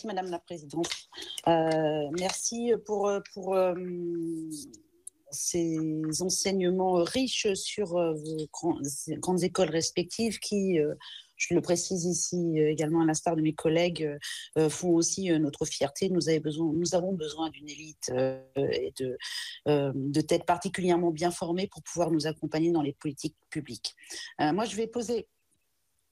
Madame la Présidente. Merci pour ces enseignements riches sur vos grandes écoles respectives qui, je le précise ici également à l'instar de mes collègues, font aussi notre fierté. Nous avons besoin d'une élite et de têtes particulièrement bien formées pour pouvoir nous accompagner dans les politiques publiques. Moi, je vais poser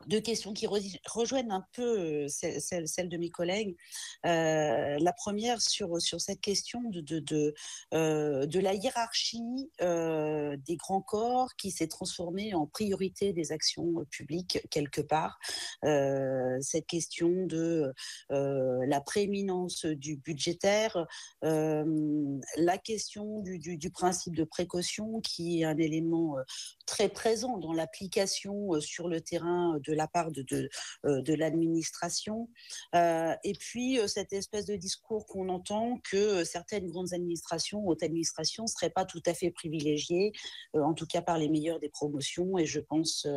deux questions qui rejoignent un peu celles de mes collègues. La première sur cette question de la hiérarchie des grands corps qui s'est transformée en priorité des actions publiques quelque part. Cette question de la prééminence du budgétaire, la question du principe de précaution qui est un élément très présent dans l'application sur le terrain de la part de l'administration. Et puis, cette espèce de discours qu'on entend que certaines grandes administrations, hautes administrations, ne seraient pas tout à fait privilégiées, en tout cas par les meilleures des promotions. Et je pense,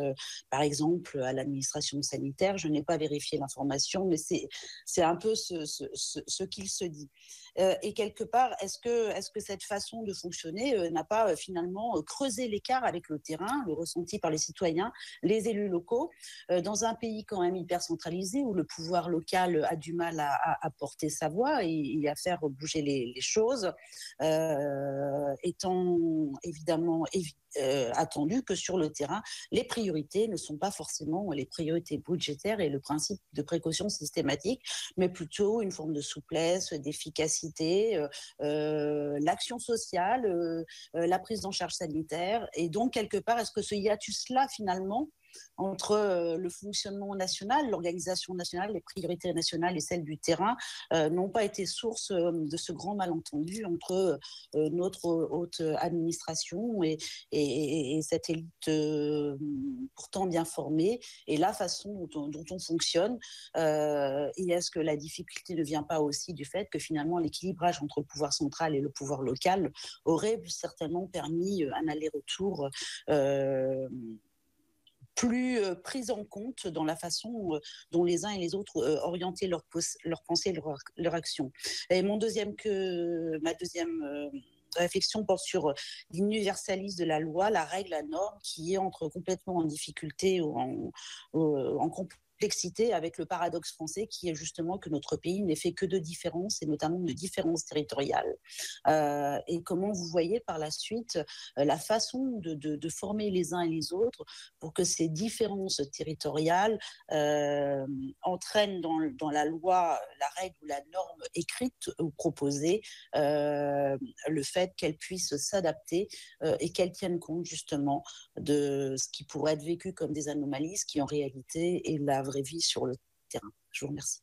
par exemple, à l'administration sanitaire. Je n'ai pas vérifié l'information, mais c'est un peu ce qu'il se dit. Et quelque part, est-ce que cette façon de fonctionner n'a pas finalement creusé l'écart avec le terrain, le ressenti par les citoyens, les élus locaux, dans un pays quand même hyper centralisé où le pouvoir local a du mal à porter sa voix et à faire bouger les choses, étant évidemment attendu que sur le terrain, les priorités ne sont pas forcément les priorités budgétaires et le principe de précaution systématique, mais plutôt une forme de souplesse, d'efficacité, l'action sociale, la prise en charge sanitaire. Et donc, quelque part, est-ce que ce hiatus-là, finalement, entre le fonctionnement national, l'organisation nationale, les priorités nationales et celles du terrain n'ont pas été source de ce grand malentendu entre notre haute administration et cette élite pourtant bien formée et la façon dont on fonctionne. Et est-ce que la difficulté ne vient pas aussi du fait que finalement l'équilibrage entre le pouvoir central et le pouvoir local aurait certainement permis un aller-retour plus prise en compte dans la façon dont les uns et les autres orientaient leur pensée, leur action. Et ma deuxième réflexion porte sur l'universalisme de la loi, la règle, la norme, qui entre complètement en difficulté ou en complexité avec le paradoxe français qui est justement que notre pays n'est fait que de différences et notamment de différences territoriales. Et comment vous voyez par la suite la façon de former les uns et les autres pour que ces différences territoriales entraînent dans la loi, la règle ou la norme écrite ou proposée, le fait qu'elle puisse s'adapter et qu'elle tienne compte justement de ce qui pourrait être vécu comme des anomalies, ce qui en réalité est la vraie vie sur le terrain. Je vous remercie.